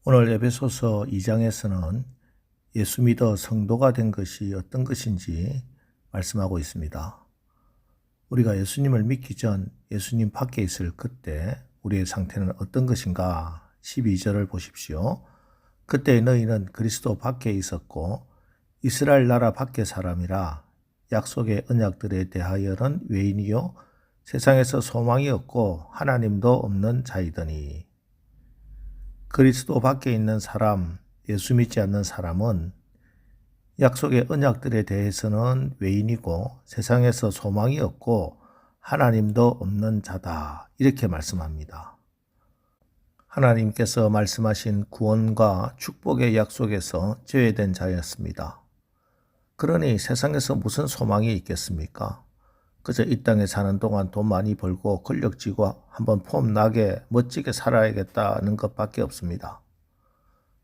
오늘 에베소서 2장에서는 예수 믿어 성도가 된 것이 어떤 것인지 말씀하고 있습니다. 우리가 예수님을 믿기 전 예수님 밖에 있을 그때 우리의 상태는 어떤 것인가? 12절을 보십시오. 그때 너희는 그리스도 밖에 있었고 이스라엘 나라 밖의 사람이라 약속의 언약들에 대하여는 외인이요 세상에서 소망이 없고 하나님도 없는 자이더니. 그리스도 밖에 있는 사람, 예수 믿지 않는 사람은 약속의 언약들에 대해서는 외인이고 세상에서 소망이 없고 하나님도 없는 자다. 이렇게 말씀합니다. 하나님께서 말씀하신 구원과 축복의 약속에서 제외된 자였습니다. 그러니 세상에서 무슨 소망이 있겠습니까? 그저 이 땅에 사는 동안 돈 많이 벌고 권력지고 한번 폼나게 멋지게 살아야겠다는 것밖에 없습니다.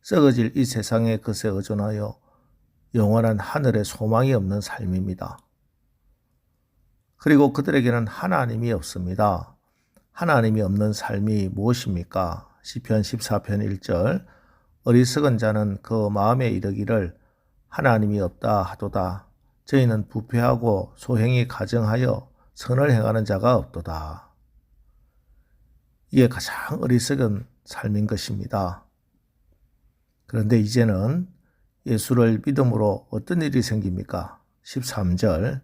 썩어질 이 세상의 것에 의존하여 영원한 하늘에 소망이 없는 삶입니다. 그리고 그들에게는 하나님이 없습니다. 하나님이 없는 삶이 무엇입니까? 시편 14편 1절 어리석은 자는 그 마음에 이르기를 하나님이 없다 하도다. 저희는 부패하고 소행이 가정하여 선을 행하는 자가 없도다. 이게 가장 어리석은 삶인 것입니다. 그런데 이제는 예수를 믿음으로 어떤 일이 생깁니까? 13절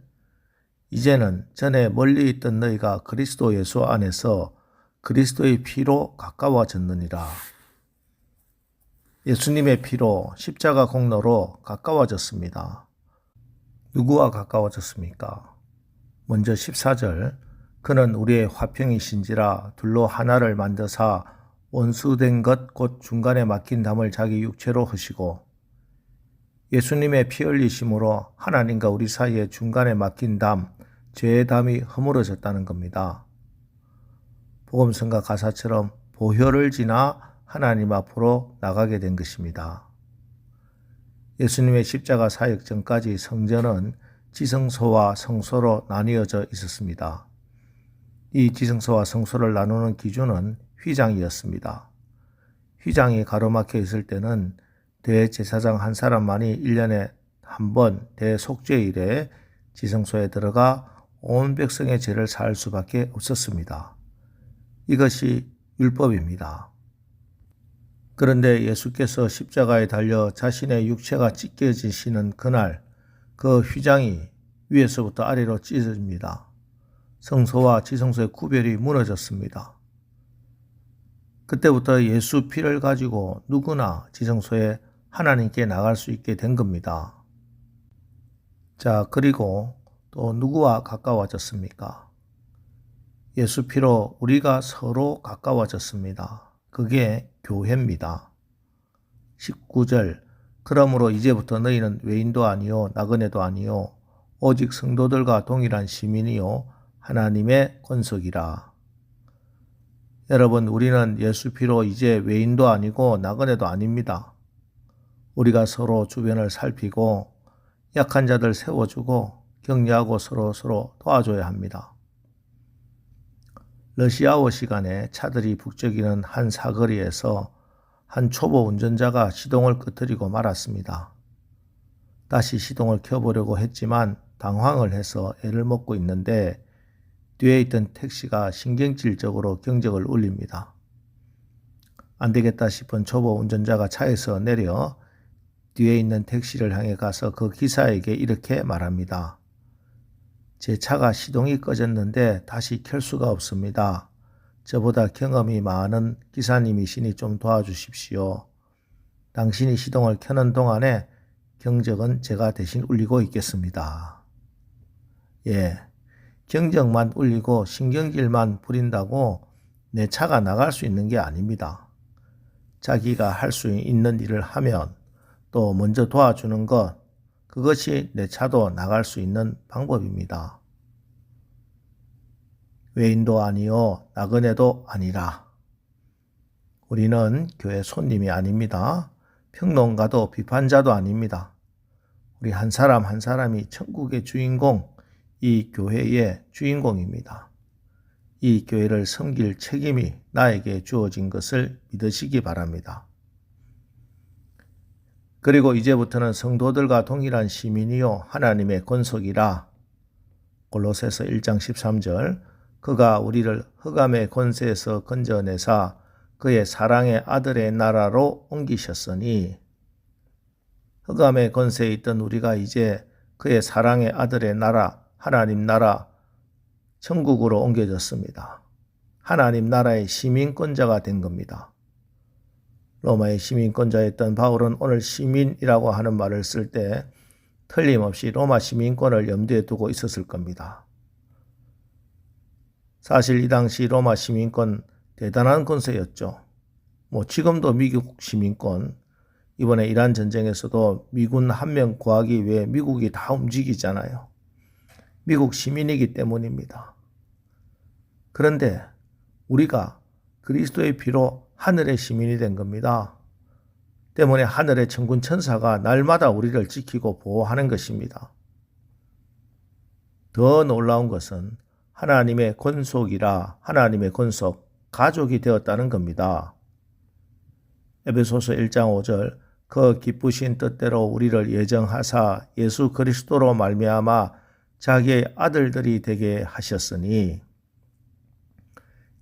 이제는 전에 멀리 있던 너희가 그리스도 예수 안에서 그리스도의 피로 가까워졌느니라. 예수님의 피로 십자가 공로로 가까워졌습니다. 누구와 가까워졌습니까? 먼저 14절 그는 우리의 화평이신지라 둘로 하나를 만드사 원수된 것 곧 중간에 막힌 담을 자기 육체로 하시고 예수님의 피 흘리심으로 하나님과 우리 사이에 중간에 막힌 담, 죄의 담이 허물어졌다는 겁니다. 복음성가 가사처럼 보혈을 지나 하나님 앞으로 나가게 된 것입니다. 예수님의 십자가 사역 전까지 성전은 지성소와 성소로 나뉘어져 있었습니다. 이 지성소와 성소를 나누는 기준은 휘장이었습니다. 휘장이 가로막혀 있을 때는 대제사장 한 사람만이 1년에 한 번 대속죄일에 지성소에 들어가 온 백성의 죄를 사할 수밖에 없었습니다. 이것이 율법입니다. 그런데 예수께서 십자가에 달려 자신의 육체가 찢겨지시는 그날 그 휘장이 위에서부터 아래로 찢어집니다. 성소와 지성소의 구별이 무너졌습니다. 그때부터 예수 피를 가지고 누구나 지성소에 하나님께 나갈 수 있게 된 겁니다. 자, 그리고 또 누구와 가까워졌습니까? 예수 피로 우리가 서로 가까워졌습니다. 그게 교회입니다. 19절 그러므로 이제부터 너희는 외인도 아니요 나그네도 아니요 오직 성도들과 동일한 시민이요 하나님의 권속이라. 여러분, 우리는 예수 피로 이제 외인도 아니고 나그네도 아닙니다. 우리가 서로 주변을 살피고 약한 자들 세워주고 격려하고 서로 도와줘야 합니다. 러시아워 시간에 차들이 북적이는 한 사거리에서 한 초보 운전자가 시동을 끄트리고 말았습니다. 다시 시동을 켜보려고 했지만 당황을 해서 애를 먹고 있는데 뒤에 있던 택시가 신경질적으로 경적을 울립니다. 안 되겠다 싶은 초보 운전자가 차에서 내려 뒤에 있는 택시를 향해 가서 그 기사에게 이렇게 말합니다. 제 차가 시동이 꺼졌는데 다시 켤 수가 없습니다. 저보다 경험이 많은 기사님이시니 좀 도와주십시오. 당신이 시동을 켜는 동안에 경적은 제가 대신 울리고 있겠습니다. 예, 경적만 울리고 신경질만 부린다고 내 차가 나갈 수 있는 게 아닙니다. 자기가 할 수 있는 일을 하면 또 먼저 도와주는 것, 그것이 내 차도 나갈 수 있는 방법입니다. 외인도 아니요 나그네도 아니라. 우리는 교회 손님이 아닙니다. 평론가도 비판자도 아닙니다. 우리 한 사람 한 사람이 천국의 주인공, 이 교회의 주인공입니다. 이 교회를 섬길 책임이 나에게 주어진 것을 믿으시기 바랍니다. 그리고 이제부터는 성도들과 동일한 시민이요 하나님의 권속이라. 골로새서 1장 13절. 그가 우리를 흑암의 권세에서 건져내사 그의 사랑의 아들의 나라로 옮기셨으니. 흑암의 권세에 있던 우리가 이제 그의 사랑의 아들의 나라, 하나님 나라, 천국으로 옮겨졌습니다. 하나님 나라의 시민권자가 된 겁니다. 로마의 시민권자였던 바울은 오늘 시민이라고 하는 말을 쓸 때 틀림없이 로마 시민권을 염두에 두고 있었을 겁니다. 사실 이 당시 로마 시민권 대단한 권세였죠. 지금도 미국 시민권, 이번에 이란 전쟁에서도 미군 한 명 구하기 위해 미국이 다 움직이잖아요. 미국 시민이기 때문입니다. 그런데 우리가 그리스도의 피로 하늘의 시민이 된 겁니다. 때문에 하늘의 천군 천사가 날마다 우리를 지키고 보호하는 것입니다. 더 놀라운 것은 하나님의 권속이라, 하나님의 권속, 가족이 되었다는 겁니다. 에베소서 1장 5절. 그 기쁘신 뜻대로 우리를 예정하사 예수 그리스도로 말미암아 자기의 아들들이 되게 하셨으니.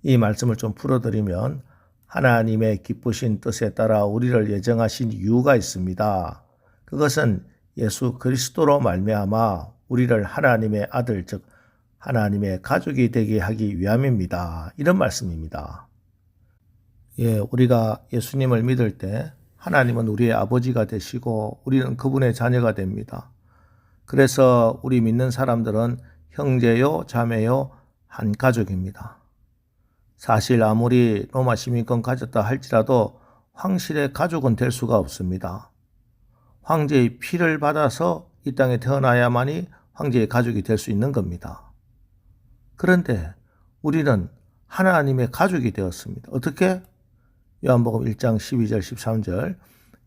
이 말씀을 좀 풀어드리면 하나님의 기쁘신 뜻에 따라 우리를 예정하신 이유가 있습니다. 그것은 예수 그리스도로 말미암아 우리를 하나님의 아들, 즉 하나님의 가족이 되게 하기 위함입니다. 이런 말씀입니다. 우리가 예수님을 믿을 때 하나님은 우리의 아버지가 되시고 우리는 그분의 자녀가 됩니다. 그래서 우리 믿는 사람들은 형제요, 자매요, 한 가족입니다. 사실 아무리 로마 시민권 가졌다 할지라도 황실의 가족은 될 수가 없습니다. 황제의 피를 받아서 이 땅에 태어나야만이 황제의 가족이 될 수 있는 겁니다. 그런데 우리는 하나님의 가족이 되었습니다. 어떻게? 요한복음 1장 12절 13절.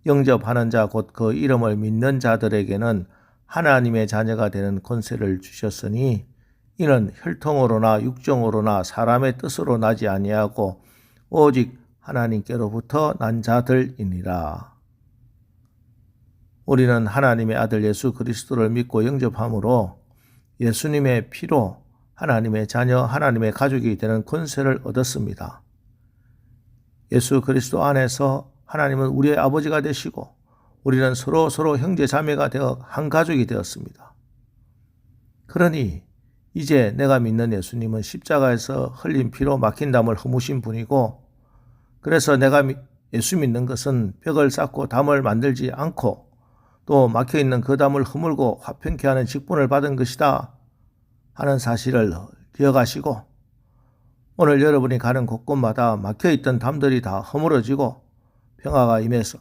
영접하는 자 곧 그 이름을 믿는 자들에게는 하나님의 자녀가 되는 권세를 주셨으니 이는 혈통으로나 육정으로나 사람의 뜻으로 나지 아니하고 오직 하나님께로부터 난 자들이니라. 우리는 하나님의 아들 예수 그리스도를 믿고 영접함으로 예수님의 피로 하나님의 자녀, 하나님의 가족이 되는 권세를 얻었습니다. 예수 그리스도 안에서 하나님은 우리의 아버지가 되시고 우리는 서로 형제 자매가 되어 한 가족이 되었습니다. 그러니 이제 내가 믿는 예수님은 십자가에서 흘린 피로 막힌 담을 허무신 분이고, 그래서 내가 예수 믿는 것은 벽을 쌓고 담을 만들지 않고 또 막혀있는 그 담을 허물고 화평케 하는 직분을 받은 것이다 하는 사실을 기억하시고, 오늘 여러분이 가는 곳곳마다 막혀있던 담들이 다 허물어지고 평화가 임해서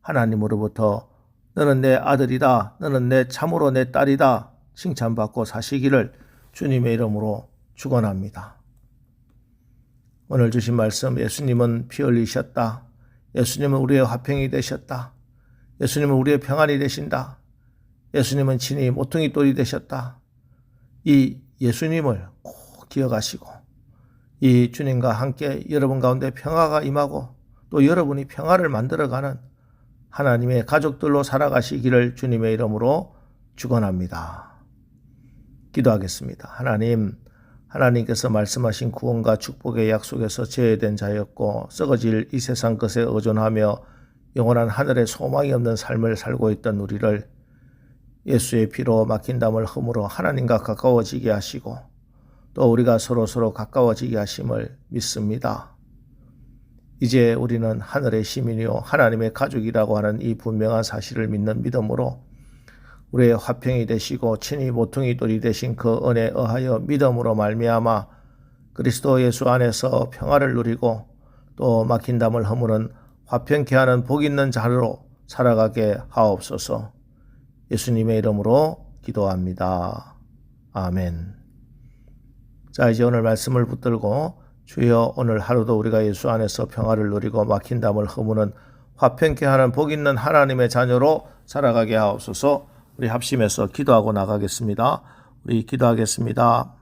하나님으로부터 너는 내 아들이다, 너는 내 참으로 내 딸이다 칭찬받고 사시기를 주님의 이름으로 축원합니다. 오늘 주신 말씀, 예수님은 피 흘리셨다. 예수님은 우리의 화평이 되셨다. 예수님은 우리의 평안이 되신다. 예수님은 친히 모퉁이 돌이 되셨다. 이 예수님을 꼭 기억하시고 이 주님과 함께 여러분 가운데 평화가 임하고 또 여러분이 평화를 만들어가는 하나님의 가족들로 살아가시기를 주님의 이름으로 축원합니다. 기도하겠습니다. 하나님께서 말씀하신 구원과 축복의 약속에서 제외된 자였고 썩어질 이 세상 것에 의존하며 영원한 하늘에 소망이 없는 삶을 살고 있던 우리를 예수의 피로 막힌 담을 허물어 하나님과 가까워지게 하시고 또 우리가 서로 가까워지게 하심을 믿습니다. 이제 우리는 하늘의 시민이요 하나님의 가족이라고 하는 이 분명한 사실을 믿는 믿음으로 우리의 화평이 되시고 친히 모퉁이 돌이 되신 그 은혜에 의하여 믿음으로 말미암아 그리스도 예수 안에서 평화를 누리고 또 막힌 담을 허무는 화평케 하는 복 있는 자로 살아가게 하옵소서. 예수님의 이름으로 기도합니다. 아멘. 자, 이제 오늘 말씀을 붙들고 주여 오늘 하루도 우리가 예수 안에서 평화를 누리고 막힌 담을 허무는 화평케 하는 복 있는 하나님의 자녀로 살아가게 하옵소서. 우리 합심해서 기도하고 나가겠습니다. 우리 기도하겠습니다.